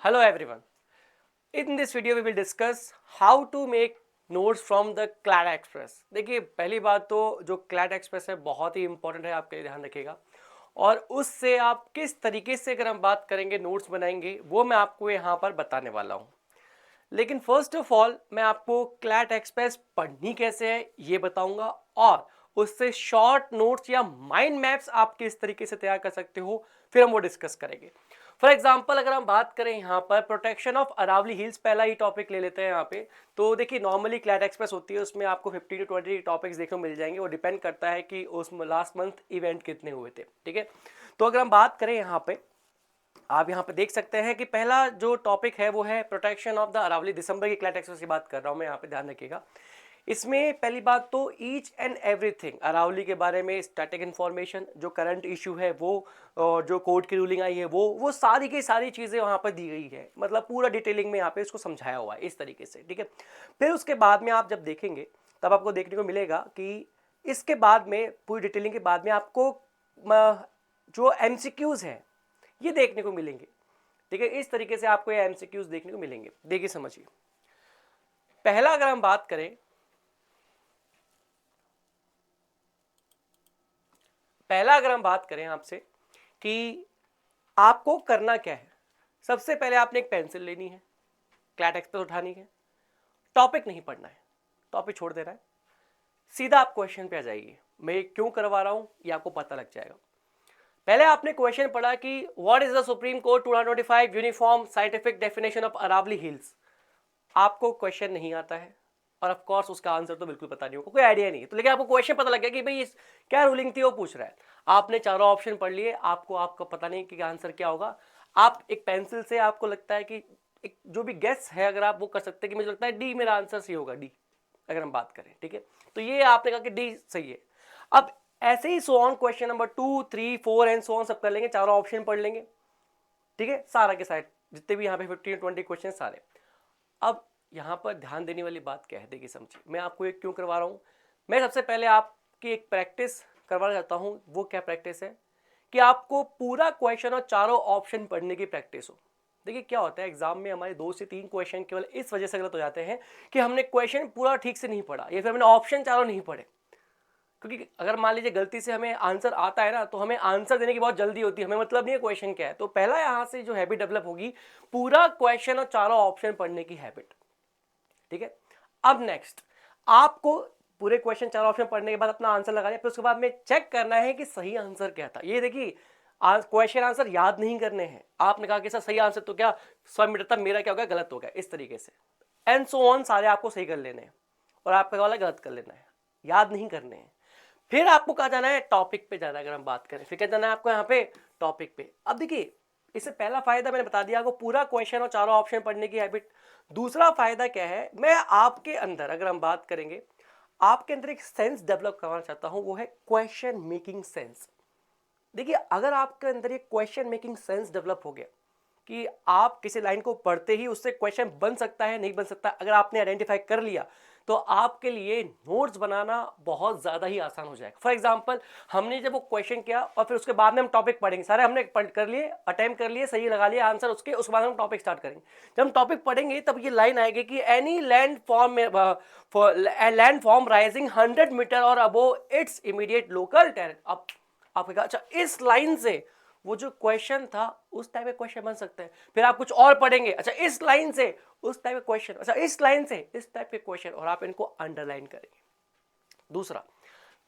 Hello everyone. In this video we will discuss how to make notes from the CLAD Express. देखिए पहली बात तो जो CLAD Express है बहुत ही इंपॉर्टेंट है, आपके ध्यान रखिएगा। और उससे आप किस तरीके से अगर हम बात करेंगे नोट्स बनाएंगे वो मैं आपको यहाँ पर बताने वाला हूँ। लेकिन फर्स्ट ऑफ ऑल मैं आपको CLAD Express पढ़नी कैसे है ये बताऊंगा और उससे शॉर्ट नोट्स या माइंड मैप्स आप किस तरीके से तैयार कर सकते हो फिर हम वो डिस्कस करेंगे। फॉर एग्जाम्पल अगर हम बात करें यहाँ पर प्रोटेक्शन ऑफ अरावली हिल्स, पहला ही टॉपिक ले लेते हैं यहाँ पे। तो देखिए नॉर्मली CLAD Express होती है, उसमें आपको 50 to 20 टॉपिक्स देखने को मिल जाएंगे। वो डिपेंड करता है कि उस लास्ट मंथ इवेंट कितने हुए थे, ठीक है। तो अगर हम बात करें यहाँ पे, आप यहाँ पे देख सकते हैं कि पहला जो टॉपिक है वो है प्रोटेक्शन ऑफ द अरावली। दिसंबर की CLAD Express की बात कर रहा हूँ मैं यहाँ पे, ध्यान रखिएगा। इसमें पहली बात तो ईच एंड एवरीथिंग अरावली के बारे में स्टैटिक इन्फॉर्मेशन, जो करंट इशू है वो, और जो कोर्ट की रूलिंग आई है वो सारी की सारी चीज़ें वहाँ पर दी गई है। मतलब पूरा डिटेलिंग में यहाँ पे इसको समझाया हुआ है इस तरीके से, ठीक है। फिर उसके बाद में आप जब देखेंगे तब आपको देखने को मिलेगा कि इसके बाद में पूरी डिटेलिंग के बाद में आपको जो MCQs हैं ये देखने को मिलेंगे, ठीक है। इस तरीके से आपको ये MCQs देखने को मिलेंगे। देखिए समझिए, पहला अगर हम बात करें, आपसे कि आपको करना क्या है। सबसे पहले आपने एक पेंसिल लेनी है, CLAD Express उठानी है, टॉपिक नहीं पढ़ना है, टॉपिक छोड़ देना है, सीधा आप क्वेश्चन पे आ जाइए। मैं क्यों करवा रहा हूं ये आपको पता लग जाएगा। पहले आपने क्वेश्चन पढ़ा कि what is the supreme court 2025 uniform scientific definition of Aravalli hills. आपको क्वेश्चन नहीं आता है और ऑफ कोर्स उसका आंसर तो बिल्कुल पता नहीं होगा, कोई आइडिया नहीं है। तो लेकिन आपको क्वेश्चन पता लग गया कि भाई क्या रूलिंग थी वो पूछ रहा है। आपने चारों ऑप्शन पढ़ लिए, आपको पता नहीं कि आंसर क्या होगा। आप एक पेंसिल से आपको लगता है कि एक जो भी गेस है अगर आप वो कर सकते हैं कि मुझे लगता है डी मेरा आंसर सही होगा, डी अगर हम बात करें, ठीक है। तो ये आपने कहा कि डी सही है। अब ऐसे ही so on question number 2, 3, 4 and so on सब कर लेंगे, चारों ऑप्शन पढ़ लेंगे, ठीक है। सारा के साइड जितने भी यहाँ पे 15 20 क्वेश्चन सारे। अब यहाँ पर ध्यान देने वाली बात क्या है, देखिए समझिए, मैं आपको एक क्यों करवा रहा हूँ। मैं सबसे पहले आपकी एक प्रैक्टिस करवाना चाहता हूँ। वो क्या प्रैक्टिस है कि आपको पूरा क्वेश्चन और चारों ऑप्शन पढ़ने की प्रैक्टिस हो। देखिए क्या होता है एग्जाम में हमारे 2 से 3 क्वेश्चन केवल इस वजह से गलत हो जाते हैं कि हमने क्वेश्चन पूरा ठीक से नहीं पढ़ा या फिर हमने ऑप्शन चारों नहीं पढ़े। क्योंकि अगर मान लीजिए गलती से हमें आंसर आता है ना, तो हमें आंसर देने की बहुत जल्दी होती है, हमें मतलब नहीं है क्वेश्चन क्या है। तो पहला यहाँ से जो हैबिट डेवलप होगी, पूरा क्वेश्चन और चारों ऑप्शन पढ़ने की हैबिट, ठीक है। अब नेक्स्ट आपको पूरे क्वेश्चन चारों ऑप्शन पढ़ने के बाद अपना आंसर लगाना, फिर उसके बाद में चेक करना है कि सही आंसर क्या था। ये देखिए क्वेश्चन आंसर याद नहीं करने हैं। आपने कहा कि सर सही आंसर तो क्या 100 मीटर तक मेरा क्या हो गया, गलत हो गया, इस तरीके से एंड सो ऑन सारे आपको सही कर लेने हैं और आपका वाला गलत कर लेना है, याद नहीं करने हैं। फिर आपको कहा जाना है टॉपिक पे जाना। अगर हम बात करें फिर क्या जाना है आपको यहाँ पे टॉपिक पे। अब देखिए इससे पहला फायदा मैंने बता दिया आपको, पूरा क्वेश्चन और चारों ऑप्शन पढ़ने की हैबिट। दूसरा फायदा क्या है, मैं आपके अंदर अगर हम बात करेंगे, आपके अंदर एक सेंस डेवलप करवाना चाहता हूं, वो है क्वेश्चन मेकिंग सेंस। देखिए अगर आपके अंदर ये क्वेश्चन मेकिंग सेंस डेवलप हो गया कि आप किसी लाइन को पढ़ते ही उससे क्वेश्चन बन सकता है नहीं बन सकता, अगर आपने आइडेंटिफाई कर लिया तो आपके लिए नोट्स बनाना बहुत ज़्यादा ही आसान हो जाएगा। फॉर एग्जांपल हमने जब वो क्वेश्चन किया और फिर उसके बाद में हम टॉपिक पढ़ेंगे, सारे हमने कर लिए, अटेम्प्ट कर लिए, सही लगा लिया आंसर उसके बाद हम टॉपिक स्टार्ट करेंगे। जब हम टॉपिक पढ़ेंगे तब ये लाइन आएगी कि any land form rising 100 metre और above its immediate local terrain. अब आपने कहा अच्छा इस लाइन से वो जो क्वेश्चन था उस टाइप के क्वेश्चन बन सकते हैं। फिर आप कुछ और पढ़ेंगे, अच्छा इस लाइन से उस टाइप के क्वेश्चन, अच्छा इस लाइन से इस टाइप के क्वेश्चन, और आप इनको अंडरलाइन करेंगे। दूसरा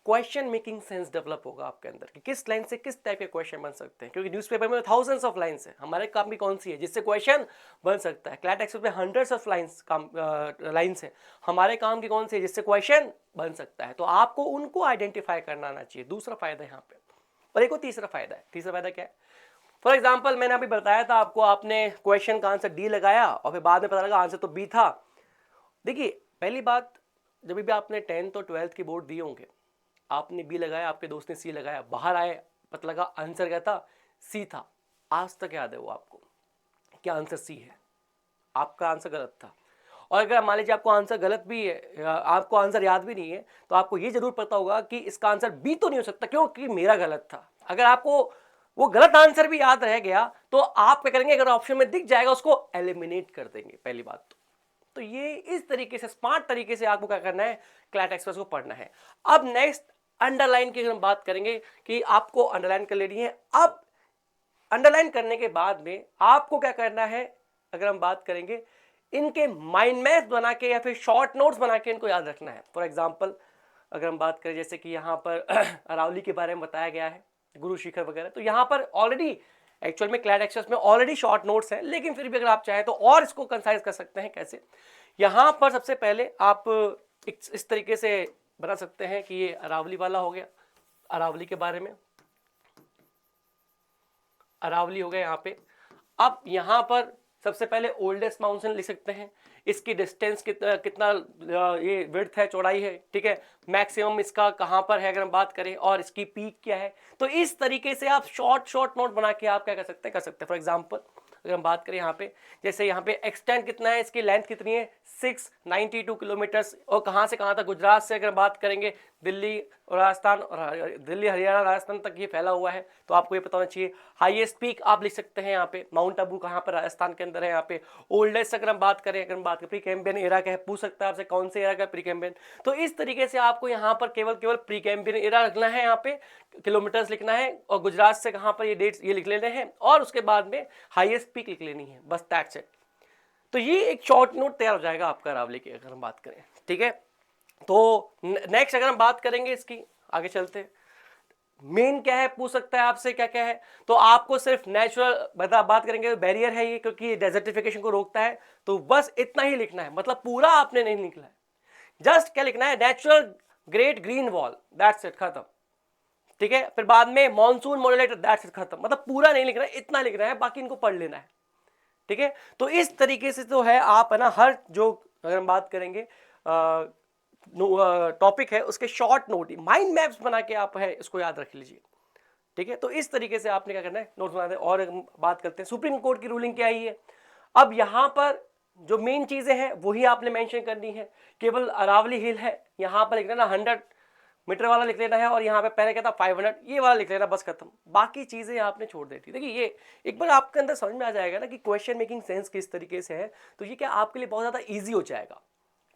क्वेश्चन मेकिंग सेंस डेवलप होगा आपके अंदर कि किस लाइन से किस टाइप के क्वेश्चन बन सकते हैं। क्योंकि न्यूज़पेपर में थाउजेंड्स ऑफ लाइंस है, हमारे काम भी कौन सी है जिससे क्वेश्चन बन सकता है। CLAD Express में हंड्रेड्स ऑफ लाइंस है, हमारे काम की कौन सी है जिससे क्वेश्चन बन सकता है। तो आपको उनको आइडेंटिफाई करना आना चाहिए, दूसरा फायदा यहाँ पे। और एक और तीसरा फायदा है। तीसरा फायदा क्या है, फॉर एग्जाम्पल मैंने अभी बताया था आपको, आपने क्वेश्चन का आंसर डी लगाया और फिर बाद में पता लगा आंसर तो बी था। देखिए पहली बात, जब भी आपने 10th और 12th की बोर्ड दिए होंगे, आपने बी लगाया, आपके दोस्त ने सी लगाया, बाहर आए पता लगा आंसर क्या था, सी था। आज तक याद है वो आपको क्या आंसर सी है, आपका आंसर गलत था। और अगर मान लीजिए आपको आंसर गलत भी है, आपको आंसर याद भी नहीं है, तो आपको ये जरूर पता होगा कि इसका आंसर बी तो नहीं हो सकता क्योंकि मेरा गलत था। अगर आपको वो गलत आंसर भी याद रह गया तो आप क्या करेंगे, अगर ऑप्शन में दिख जाएगा उसको एलिमिनेट कर देंगे पहली बात तो ये इस तरीके से स्मार्ट तरीके से आपको क्या करना है, क्लैट एक्सप्रेस को पढ़ना है। अब नेक्स्ट अंडरलाइन की हम बात करेंगे कि आपको अंडरलाइन कर लेनी है। अब अंडरलाइन करने के बाद में आपको क्या करना है, अगर हम बात करेंगे इनके माइंड मैप बना के या फिर शॉर्ट नोट्स बना के इनको याद रखना है। फॉर एग्जांपल अगर हम बात करें जैसे कि यहाँ पर अरावली के बारे में बताया गया है, गुरु शिखर वगैरह, तो यहाँ पर ऑलरेडी एक्चुअल में क्लैट एक्सप्रेस में ऑलरेडी शॉर्ट नोट्स हैं, लेकिन फिर भी अगर आप चाहें तो और इसको कंसाइज कर सकते हैं। कैसे, यहाँ पर सबसे पहले आप इस तरीके से बना सकते हैं कि ये अरावली वाला हो गया, अरावली के बारे में, अरावली हो गया यहाँ पे। अब यहाँ पर सबसे पहले ओल्डेस्ट माउंटेन लिख सकते हैं, इसकी डिस्टेंस कितना ये विड्थ है, चौड़ाई है, ठीक है, मैक्सिमम इसका कहाँ पर है अगर हम बात करें, और इसकी पीक क्या है। तो इस तरीके से आप शॉर्ट नोट बना के आप क्या कर सकते हैं। फॉर एग्जांपल अगर हम बात करें यहाँ पे, जैसे यहाँ पे एक्सटेंड कितना है, इसकी लेंथ कितनी है 692 किलोमीटर्स, और कहाँ से कहाँ तक, गुजरात से अगर बात करेंगे दिल्ली और राजस्थान, और दिल्ली हरियाणा राजस्थान तक ये फैला हुआ है, तो आपको ये पता होना चाहिए। हाईएस्ट पीक आप लिख सकते हैं यहाँ पे, माउंट आबू कहाँ पर, राजस्थान के अंदर है यहाँ पे। ओल्डेस्ट अगर हम बात करें, प्री कैम्बियन एरा का है, पूछ सकता है आपसे कौन से एरा का प्री कैम्बियन। तो इस तरीके से आपको यहाँ पर केवल प्री कैम्बियन एरा रखना है, यहाँ पे किलोमीटर्स लिखना है, और गुजरात से कहाँ पर ये डेट्स ये लिख लेने हैं, और उसके बाद में हाईएस्ट पीक लिख लेनी है, बस दैट्स इट। तो ये एक शॉर्ट नोट तैयार हो जाएगा आपका अरावली की अगर हम बात करें, ठीक है। तो नेक्स्ट अगर हम बात करेंगे इसकी, आगे चलते हैं, मेन क्या है पूछ सकता है आपसे, क्या क्या है। तो आपको सिर्फ नेचुरल बात करेंगे, बैरियर है ये, क्योंकि डेजर्टिफिकेशन को रोकता है, तो बस इतना ही लिखना है, मतलब पूरा आपने नहीं लिखना है, जस्ट क्या लिखना है, natural great green wall, that's it, खत्म, ठीक है। फिर बाद में मॉनसून मॉड्यूलेटर, दैट्स इट, खत्म, मतलब पूरा नहीं लिखना है, इतना लिखना है, बाकी इनको पढ़ लेना है, ठीक है। तो इस तरीके से तो है, आप है ना, हर जो अगर हम बात करेंगे टॉपिक है उसके शॉर्ट नोट, माइंड मैप्स बना के आप है इसको याद रख लीजिए, ठीक है। तो इस तरीके से आपने क्या करना है, नोट्स बनाते हैं। और हम बात करते हैं सुप्रीम कोर्ट की रूलिंग क्या आई है। अब यहाँ पर जो मेन चीजें हैं वही आपने मेंशन करनी है। केवल अरावली हिल है, यहाँ पर लिख लेना 100 मीटर वाला लिख लेना है, और यहाँ पे पहले कहता 500, ये वाला लिख लेना, बस खत्म, बाकी चीजें आपने छोड़ देती। देखिए ये एक बार आपके अंदर समझ में आ जाएगा ना कि क्वेश्चन मेकिंग सेंस किस तरीके से है, तो ये क्या आपके लिए बहुत ज्यादा ईजी हो जाएगा,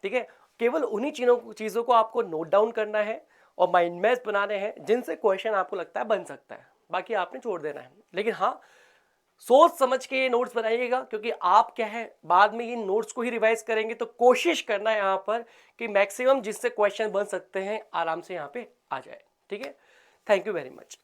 ठीक है। केवल उन्हीं चीजों को आपको नोट डाउन करना है और माइंड मैप्स बनाने हैं जिनसे क्वेश्चन आपको लगता है बन सकता है, बाकी आपने छोड़ देना है। लेकिन हाँ, सोच समझ के ये नोट्स बनाइएगा, क्योंकि आप क्या है बाद में ये नोट्स को ही रिवाइज करेंगे, तो कोशिश करना है यहाँ पर कि मैक्सिमम जिससे क्वेश्चन बन सकते हैं आराम से यहाँ पे आ जाए, ठीक है। Thank you very much.